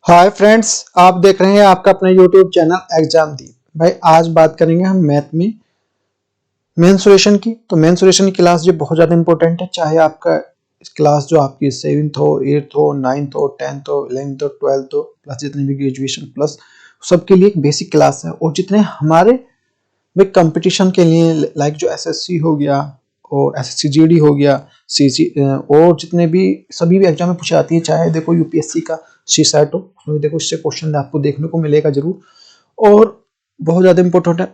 Hi friends, आप देख रहे हैं आपका अपना यूट्यूब चैनल एग्जाम दी। भाई आज बात करेंगे हम मैथ में मेंसुरेशन की। तो मेंसुरेशन की क्लास जो बहुत ज़्यादा इंपॉर्टेंट है, चाहे आपका इस क्लास जो आपकी 7th हो, 8th हो, 9th हो, 10th हो, 11th हो, 12th हो, प्लस जितने भी ग्रेजुएशन प्लस सबके लिए एक बेसिक क्लास है। और जितने हमारे भाई कंपटीशन के लिए लाइक जो एसएससी हो गया और एसएससी जीडी हो गया, सीसी और जितने भी सभी भी एग्जाम में पूछी आती है, चाहे देखो यूपीएससी का सीसैट हो, उसमें देखो इससे क्वेश्चन आपको देखने को मिलेगा जरूर। और बहुत ज़्यादा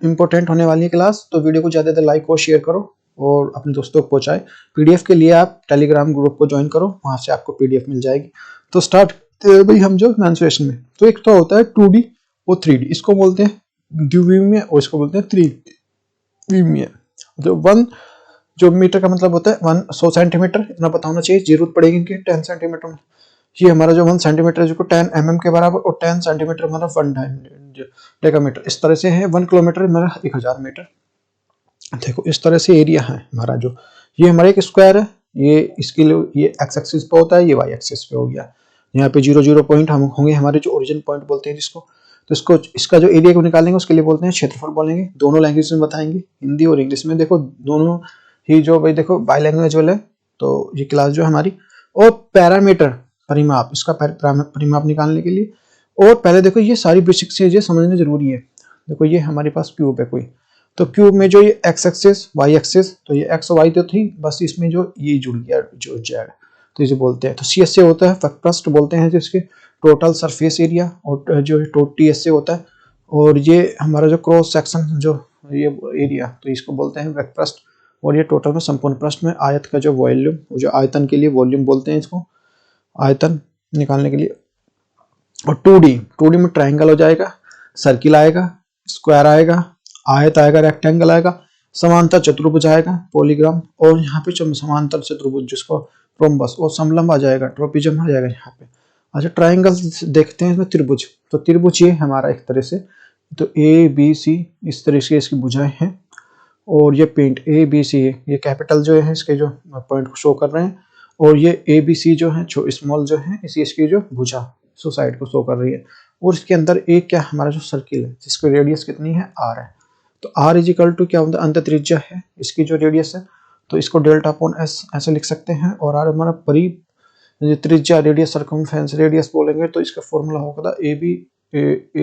इंपॉर्टेंट होने वाली है क्लास। तो वीडियो को ज़्यादा लाइक और शेयर करो और अपने दोस्तों को पहुंचाए। पीडीएफ के लिए आप टेलीग्राम ग्रुप को ज्वाइन करो, वहां से आपको पीडीएफ मिल जाएगी। तो स्टार्ट भाई हम जो मेंसुरेशन में, तो एक तो होता है 2D और 3D, इसको बोलते हैं द्विविमीय और इसको बोलते हैं त्रिविमीय। जो वन जो मीटर का मतलब होता है 100 सेंटीमीटर, इतना पता होना चाहिए, जरूरत पड़ेगी कि 10 सेंटीमीटर में ये हमारा जो 1 सेंटीमीटर जो 10 mm के बराबर और 10 सेंटीमीटर हमारा 1 डेकामीटर, इस तरह से है। 1 किलोमीटर हमारा 1000 मीटर। देखो इस तरह से एरिया है हमारा, जो ये हमारा एक स्क्वायर है, ये इसके लिए ये एक्स एक्सिस पे होता है, ये वाई एक्सिस पे हो गया। यहाँ पे 0 पॉइंट हम होंगे हमारे जो ओरिजिन पॉइंट बोलते हैं जिसको। तो इसको इसका जो एरिया को निकालेंगे उसके लिए बोलते हैं क्षेत्रफल बोलेंगे। दोनों लैंग्वेज में बताएंगे, हिंदी और इंग्लिश में। देखो दोनों ही जो भाई देखो बाई लैंग्वेज वाले, तो ये क्लास जो हमारी। और पैरामीटर परिमाप, इसका परिमाप निकालने के लिए। और पहले देखो ये सारी बेसिक चीजें समझना जरूरी है। देखो ये हमारे पास क्यूब है कोई, तो क्यूब में जो ये एक्स एक्सिस वाई एक्सिस, तो ये एक्स वाई तो थी, बस इसमें जो ये जुड़ गया जो जेड, तो इसे बोलते हैं। तो सी एस से होता है पृष्ठ बोलते हैं जिसके टोटल सरफेस एरिया, और जो टी एस से होता है। और ये हमारा जो क्रॉस सेक्शन जो ये एरिया, तो इसको बोलते हैं पृष्ठ। और ये टोटल में संपूर्ण पृष्ठ में आयत का जो वॉल्यूम, जो आयतन के लिए वॉल्यूम बोलते हैं इसको, आयतन निकालने के लिए। और 2D में ट्राइंगल हो जाएगा, सर्किल आएगा, स्क्वायर आएगा, आयत आएगा, रेक्टेंगल आएगा, समांतर चतुर्भुज आएगा, पॉलीग्राम। और यहाँ पे जो समांतर चतुर्भुज जिसको रोम्बस, और समलंब आ जाएगा, ट्रोपिजम आ जाएगा यहाँ पे। अच्छा ट्राइंगल देखते हैं इसमें त्रिभुज। तो त्रिभुज ये हमारा एक तरह से, तो ए बी सी इस तरह से इसकी भुजाएं हैं। और ये पेंट ए बी सी, ये कैपिटल जो है इसके जो पॉइंट को शो कर रहे हैं। और ये ए बी सी जो है स्मॉल जो है इसी इसकी जो भुजा साइड को शो कर रही है। और इसके अंदर एक क्या हमारा जो सर्किल है जिसकी रेडियस कितनी है, आर है। तो आर इज इक्वल टू क्या होता है, अंत त्रिज्या है इसकी जो रेडियस है, तो इसको डेल्टा अपॉन एस ऐसे लिख सकते हैं। और आर हमारा त्रिज्या, रेडियस, सरकमफेरेंस रेडियस बोलेंगे, तो इसका फॉर्मूला होगा a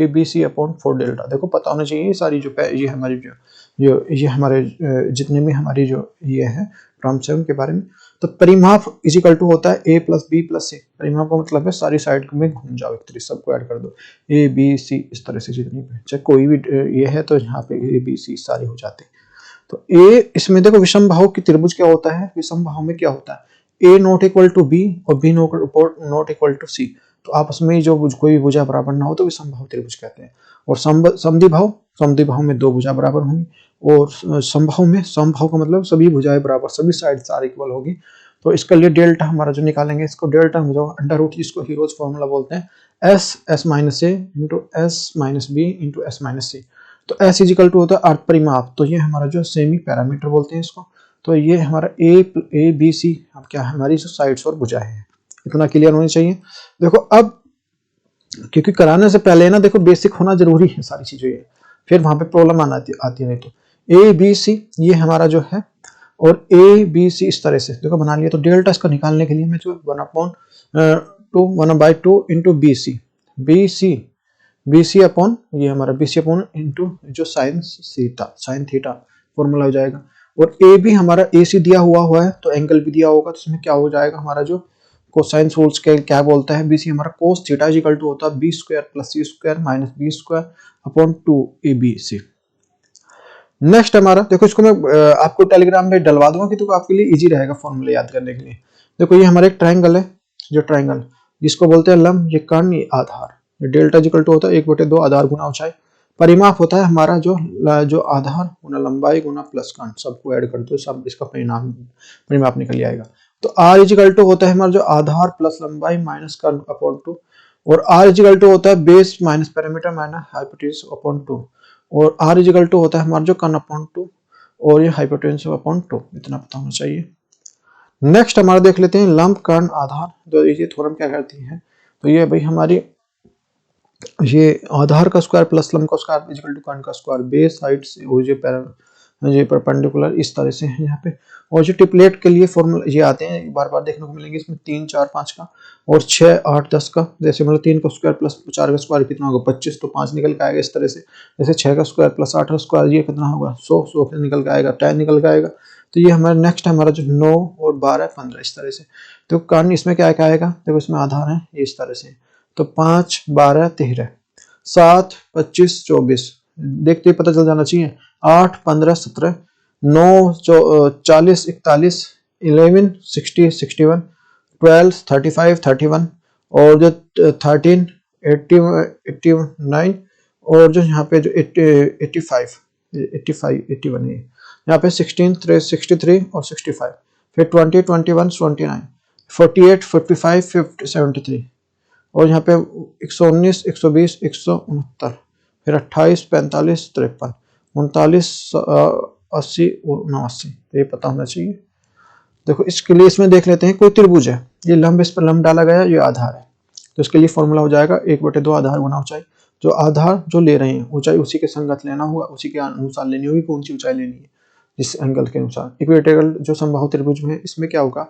b c upon 4 delta. देखो पता होना चाहिए ये सारी जो ये हमारी जो ये हमारे जितने भी हमारी जो ये है टर्म्स है उनके बारे में। तो परिमाप इज इक्वल टू होता है ए प्लस बी प्लस सी। परिमाप का मतलब है सारी साइड में घूम जाओ, एक तरह सबको ऐड कर दो, ए बी सी इस तरह से जितनी भी, चाहे कोई भी ये है तो यहाँ पे ए बी सी सारे हो जाते हैं। तो ए इसमें देखो विषम बाहु की त्रिभुज क्या होता है, विषम बाहु में क्या होता है, ए नॉट इक्वल टू बी और बी नॉट इक्वल टू सी। तो आपस में जो कोई भी भुजा बराबर ना हो तो विषम बाहु त्रिभुज कहते हैं। और समद्वि बाहु में दो भुजा बराबर होंगी। और समबाहु का मतलब सभी भुजाएं बराबर, सभी साइड सारे इक्वल होगी। तो इसके लिए डेल्टा हमारा जो निकालेंगे, इसको डेल्टा जो अंडर रूट, जिसको हीरोज फॉर्मूला बोलते हैं, S minus A into S minus B into S minus C. तो एस इजिकल टू होता है अर्थ परिमाप, तो ये हमारा जो सेमी पैरामीटर बोलते हैं इसको। तो ये हमारा ए बी सी अब क्या हमारी जो साइड्स और भुजाएं हैं, इतना क्लियर होनी चाहिए। देखो अब क्योंकि कराने से पहले ना देखो बेसिक होना जरूरी है सारी चीजें, ये फिर वहां पे प्रॉब्लम आती है नहीं। तो ए बी सी ये हमारा जो है, और ए बी सी इस तरह से देखो बना लिया। तो डेल्टा इसको निकालने के लिए मैं जो 1/2 इंटू बी सी अपॉन ये हमारा बी सी अपॉन इंटू जो साइन थीटा फॉर्मूला हो जाएगा। और ए भी हमारा ए सी दिया हुआ है, तो एंगल भी दिया होगा, तो इसमें क्या हो जाएगा हमारा जो कोसाइन रूल्स के क्या बोलता है, बी सी हमारा कोस थीटा इक्वल टू होता है b square plus c square minus b square upon 2 a b c. Next हमारा देखो, इसको मैं आपको टेलीग्राम में डलवा दूंगा कि तो आपके लिए इजी रहेगा फॉर्मूले याद करने के लिए। देखो ये हमारा एक ट्राइंगल है, जो ट्राइंगल जिसको बोलते हैं लंब, ये कर्ण, ये आधार। ये डेल्टा इक्वल टू होता है 1/2 आधार गुना ऊंचाई। परिमाप होता है हमारा जो आधार गुना लंबाई गुना प्लस कर्ण, सबको ऐड कर दो, सब इसका परिमाप निकल आएगा। तो आर इजिकल टू होता है हमारा जो आधार प्लस लंबाई माइनस कर्ण अपॉन 2। और आर इजिकल टू होता है base minus parameter minus hypotenuse upon 2। और आर इजिकल टू होता है हमारा जो कर्ण अपॉन 2 और ये हाइपोटेन्यूज अपॉन 2, इतना पता होना चाहिए। नेक्स्ट हमारा देख लेते हैं लंब कर्ण आधार, तो ये थ्योरम क्या करती है। तो ये भाई हमारी ये आधार का स्क्वायर प्लस लंब का स्क्वायर इक्वल टू कर्ण का स्क्वायर, बेस हाइट से और ये परपेंडिकुलर इस तरह से है यहाँ पे। और जो ट्रिपलेट के लिए फॉर्मूला ये आते हैं बार बार देखने को मिलेंगे इसमें 3 4 5 का और 6 8 10 का। जैसे मतलब 3 का स्क्वायर प्लस 4 का स्क्वायर कितना होगा 25, तो 5 निकल के आएगा इस तरह से। जैसे 6 का स्क्वायर प्लस 8 का स्क्वायर ये कितना होगा 100 निकल के आएगा, 10 निकल के आएगा। तो ये हमारा नेक्स्ट हमारा जो 9 और 12 15 इस तरह से। तो कारण इसमें क्या क्या आएगा, देखो इसमें आधार है ये इस तरह से। तो 5 12 13 7 25 24 देखते ही पता चल जाना चाहिए। 8 15 17 9 40 41 11 60 61 12 35 31 और जो 13 80 89 और जो यहाँ पे जो 85 81 है यहाँ पे 16 63 और 65, फिर 20 21 29 48 45 50 73 और यहाँ पे 119 120 169, फिर 28 45 53 39 80 और 89, ये पता होना चाहिए। देखो इसके लिए इसमें देख लेते हैं, कोई त्रिभुज है, ये लंब इस पर लंब डाला गया, ये आधार है। तो इसके लिए फॉर्मूला हो जाएगा 1/2 आधार गुना ऊंचाई। जो आधार जो ले रहे हैं ऊंचाई उसी के संगत लेना होगा, उसी के अनुसार लेनी होगी, कौन सी ऊंचाई लेनी है जिस एंगल के अनुसार। इक्विलेटरल जो समबाहु त्रिभुज में है इसमें क्या होगा,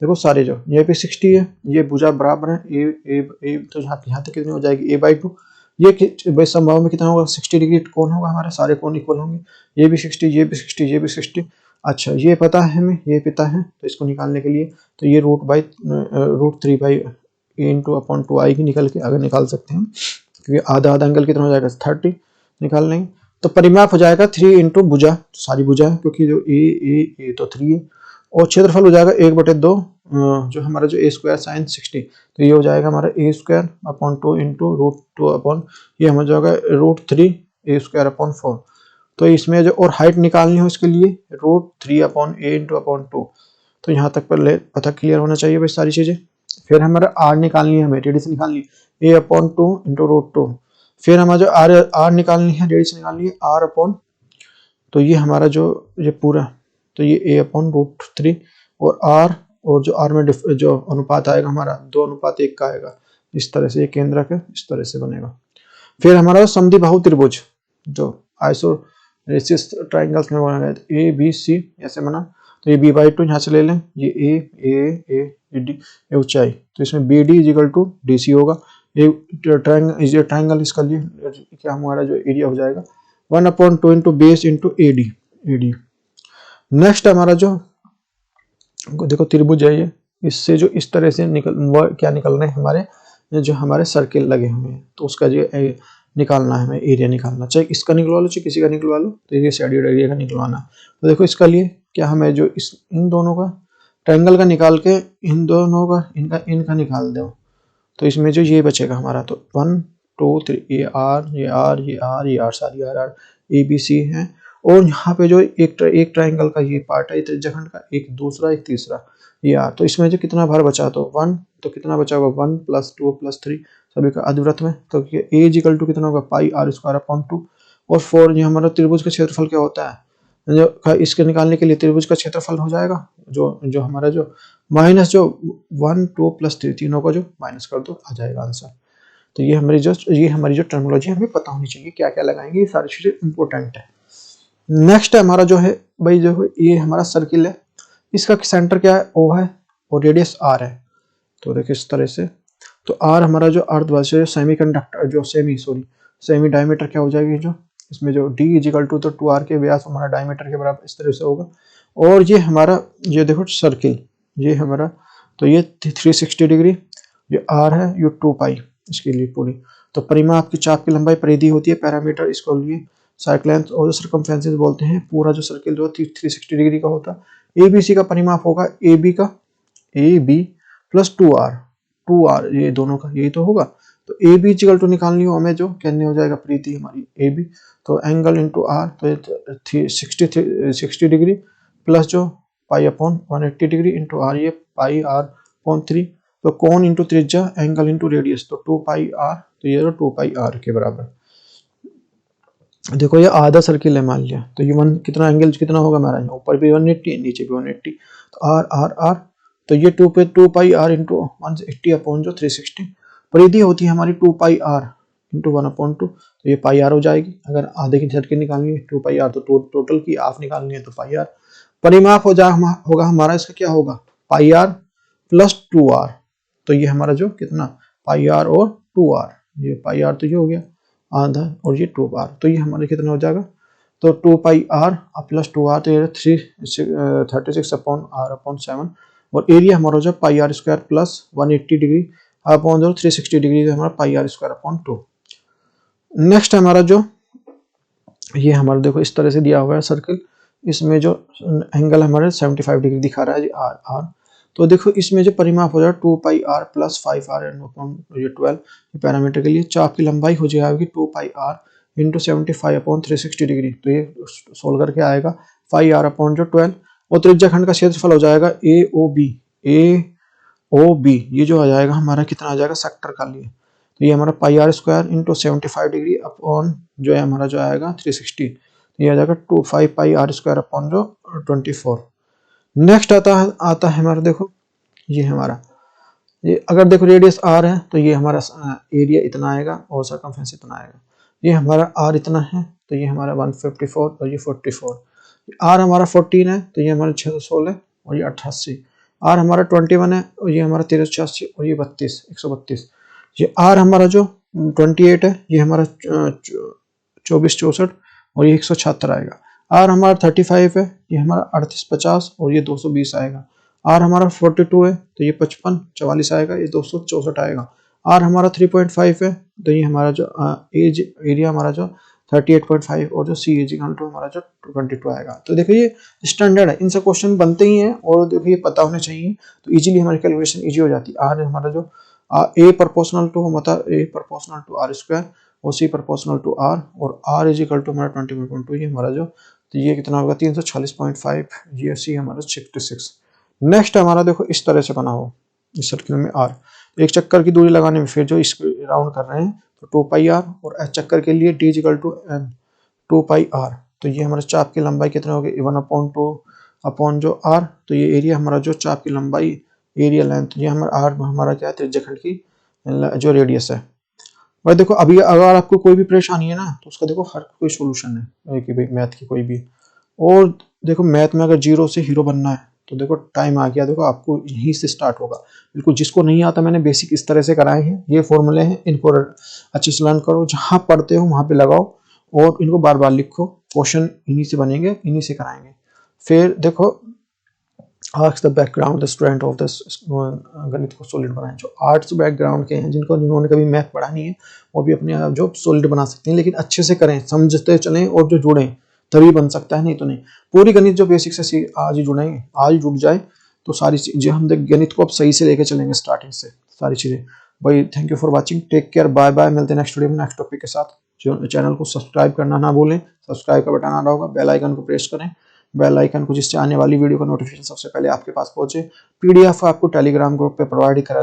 देखो सारे जो ये पे 60 है, ये भुजा बराबर है ए तो यहाँ तक कितनी हो जाएगी a/2। ये समबाहु में कितना होगा 60 डिग्री कोण होगा, हमारे सारे कोण इक्वल होंगे। ये भी 60 ये भी 60 ये भी 60। अच्छा ये पता है हमें, ये पता है, तो इसको निकालने के लिए तो ये √3/a इंटू अपॉन 2 आएगी निकल के, अगर निकाल सकते हैं क्योंकि आधा आधा एंगल कितना हो जाएगा 30 निकाल लेंगे। तो परिमाप हो जाएगा 3 इंटू भुजा, सारी भुजा है क्योंकि जो ए तो 3 है, और क्षेत्रफल हो जाएगा 1/2 जो हमारा जो a² sin 60, तो ये हो जाएगा हमारा a² अपॉन 2 इंटू √2 अपॉन ये हमारा जाएगा √3 a² अपॉन 4। तो इसमें जो और हाइट निकालनी हो इसके लिए √3 अपॉन a इंटू अपॉन 2। तो यहाँ तक पहले पता क्लियर होना चाहिए भाई सारी चीजें। फिर हमारा r निकालनी है, हमें रेडियस निकालनी है a अपॉन 2 इंटू √2। फिर हमारा जो r निकालनी है, रेडियस निकालनी है r अपॉन, तो ये हमारा जो ये पूरा, तो ये a अपॉन √3 और r, और जो r में जो अनुपात आएगा हमारा 2:1 का आएगा इस तरह से, ये केंद्रक है इस तरह से बनेगा। फिर हमारा समद्विबाहु त्रिभुज जो आइसोरेसिस ट्रायंगल्स में बना गया ए बी सी ऐसे बना, तो ये b/2 यहाँ से ले लें, ये ए डी ऊंचाई, तो इसमें B D equal to D C होगा। ये ट्रायंगल इसका लिए क्या हमारा जो एरिया हो जाएगा 1/2 into base into A D. Next हमारा जो देखो त्रिभुज है ये, इससे जो इस तरह से क्या निकल रहे हैं हमारे जो हमारे सर्किल लगे हुए हैं, तो उसका जो निकालना है हमें, एरिया निकालना, चाहे इसका निकलवा लो चाहे किसी का निकलवा लो, तो ये शेडेड एरिया का निकलवाना। तो देखो इसका लिए क्या हमें जो इन दोनों का ट्रायंगल का निकाल के इन दोनों का इनका निकाल दो, तो इसमें जो ये बचेगा हमारा, तो 1 2 3 ये आर सारी आर ए बी सी है, और यहाँ पे जो एक ट्रायंगल का ये पार्ट है त्रिज्याखंड का, एक दूसरा एक तीसरा ये आर, तो इसमें जो कितना भार बचा, तो 1, तो कितना बचा होगा 1 + 2 + 3 सभी का अर्धवृत्त में, तो ए इक्वल टू कितना होगा πr² अपॉन 2। और 4 ये हमारा त्रिभुज का क्षेत्रफल क्या होता है, जो इसके निकालने के लिए त्रिभुज का क्षेत्रफल हो जाएगा जो हमारा जो माइनस जो 1 2 + 3 तीनों का जो माइनस कर दो आ जाएगा आंसर। तो ये हमारी जो टर्मिनोलॉजी हमें पता होनी चाहिए, क्या क्या लगाएंगे, ये सारी चीजें इंपॉर्टेंट है। नेक्स्ट हमारा जो है भाई जो ये हमारा सर्किल है, इसका सेंटर क्या है O है और रेडियस r है। तो देखिए इस तरह से, तो r हमारा जो अर्धवाहक सेमीकंडक्टर जो सेमी डायमीटर क्या हो जाएगी, जो इसमें जो d इजिकल टू, तो 2r के व्यास हमारा डायमीटर के बराबर इस तरह से होगा। और ये हमारा ये देखो सर्किल ये हमारा, तो ये 360 डिग्री, ये r है, ये 2π इसके लिए पूरी। तो परिमाप की चाप की लंबाई परिधि होती है, पैरामीटर इसको लिए साइड लेंथ और जो सर्कमफेरेंस बोलते हैं। पूरा जो सर्किल जो 360 डिग्री का होता है। ABC का परिमाप होगा AB + 2r ये दोनों का यही तो होगा। तो AB इक्वल टू निकालनी हो हमें, जो कहने हो जाएगा परिधि हमारी AB, तो एंगल इंटू r, तो 60 डिग्री प्लस जो π/180 डिग्री इंटू r, ये πr/3, तो कोण इंटू त्रिज्या एंगल इंटू रेडियस, तो 2πr, तो ये 2πr के बराबर। देखो ये आधा सर्किल है मान लिया, तो ये कितना एंगल कितना होगा हमारा, ऊपर भी 180 नीचे भी 180, तो r, तो ये 2πr इंटू 180 अपॉन जो 360, परिधि होती है हमारी 2πr इंटू 1/2, तो ये पाई आर हो जाएगी। अगर आधे की झटके निकालनी है 2 पाई आर, तो टोटल की हाफ निकालनी है तो पाई आर। परिमाप होगा हमारा इसका क्या होगा, पाई आर प्लस 2r। तो ये हमारा जो कितना पाई आर और 2r, ये पाई आर तो ये हो गया आधा और ये 2r, तो ये हमारा कितना हो जाएगा, तो 2 पाई आर प्लस 2r, तो ये 36/r/7। और एरिया हमारा हो जाए pi R square plus 180 degree upon 360 degree, हमारा pi R square upon 2। Next हमारा जो ये हमारा देखो इस तरह से दिया हुआ है सर्कल, इसमें जो एंगल हमारे 75 डिग्री दिखा रहा है जी आर आर। तो देखो इसमें जो परिमाप हो जाएगा 2 पाई आर प्लस 5r ये 12, पैरामीटर के लिए चाप की लंबाई हो जाएगी 2 पाई आर इंटू 75/360 डिग्री, तो ये सोल्व करके आएगा 5r अपॉन जो 12। और त्रिज्या खंड का क्षेत्रफल हो जाएगा ए ओ बी, ये जो आ जाएगा हमारा कितना आ जाएगा सेक्टर का लिए, तो ये हमारा pi R square into 75 degree upon जो है हमारा जो आएगा 360, ये आ जाएगा 5 पाई आर स्क्वायर अपॉन जो 24। नेक्स्ट आता है हमारा देखो ये हमारा ये अगर देखो रेडियस आर है तो ये हमारा एरिया इतना आएगा और सर्कमफेरेंस इतना आएगा। ये हमारा आर इतना है तो ये हमारा 154 और ये 44। आर हमारा 14 है तो ये हमारा 616 और ये 88। आर हमारा 21 है और ये हमारा 1386 और ये 132। ये आर हमारा जो 28 है ये हमारा 2464 और ये 176 आएगा। आर हमारा 35 है ये हमारा 3850 और ये 220 आएगा। आर हमारा 42 है तो ये 55 44 आएगा, ये 264 आएगा। आर हमारा 3.5 है तो ये हमारा जो एज एरिया हमारा जो 38.5 और जो सी एज हमारा जो 22 आएगा। तो देखो ये स्टैंडर्ड है, इनसे क्वेश्चन बनते ही हैं और देखो ये पता होने चाहिए तो इजीली हमारी कैलकुलेशन इजी हो जाती है। आर हमारा जो ए प्रोपोर्शनल टू मतलब ए प्रोपोर्शनल टू आर स्क्वायर और सी प्रोपोर्शनल टू आर और आर इज इक्वल टू हमारा 21.2, ये हमारा जो तो ये कितना होगा 346.5, ये सी हमारा 66। नेक्स्ट हमारा देखो इस तरह से बना हो इस सर्किल में आर, एक चक्कर की दूरी लगाने में फिर जो इसको राउंड कर रहे हैं तो 2 पाई आर और एच चक्कर के लिए D equal to n 2 pi r, तो ये हमारे चाप की लंबाई कितना होगी 1/2 अपॉन जो आर, तो ये एरिया हमारा जो चाप की लंबाई एरिया लेंथ, ये हमारा आर हमारा क्या है त्रिज्या खंड की जो रेडियस है। भाई देखो अभी अगर आपको कोई भी परेशानी है ना तो उसका देखो हर कोई सोल्यूशन है कि भाई मैथ की कोई भी। और देखो मैथ में अगर जीरो से हीरो बनना है तो देखो टाइम आ गया, देखो आपको यहीं से स्टार्ट होगा। बिल्कुल जिसको नहीं आता मैंने बेसिक इस तरह से कराए हैं, ये फॉर्मूले हैं, इनको अच्छे से लर्न करो, जहाँ पढ़ते हो वहाँ पे लगाओ और इनको बार बार लिखो, क्वेश्चन इन्हीं से बनेंगे, इन्हीं से कराएंगे। फिर देखो ask the background the student of this, गणित को सॉलिड बनाएं। जो आर्ट्स बैकग्राउंड के हैं जिन्होंने कभी मैथ पढ़ा नहीं है वो भी अपने जो सॉलिड बना सकते हैं, लेकिन अच्छे से करें, समझते चलें और जो जुड़ें तभी बन सकता है, नहीं तो नहीं। पूरी गणित जो बेसिक से आज ही जुड़ेंगे, आज जुड़ जाए तो सारी चीजें हम गणित को अब सही से लेके चलेंगे स्टार्टिंग से सारी चीजें। भाई thank you for watching, take care, bye bye, मिलते हैं नेक्स्ट वीडियो में नेक्स्ट टॉपिक के साथ। जो चैनल को सब्सक्राइब करना ना भूलें, सब्सक्राइब का बटन आ रहा होगा, बेल आइकन को प्रेस करें, बेल आइकन को, जिससे आने वाली वीडियो का नोटिफिकेशन सबसे पहले आपके पास पहुंचे। पीडीएफ आपको टेलीग्राम ग्रुप पे प्रोवाइड करा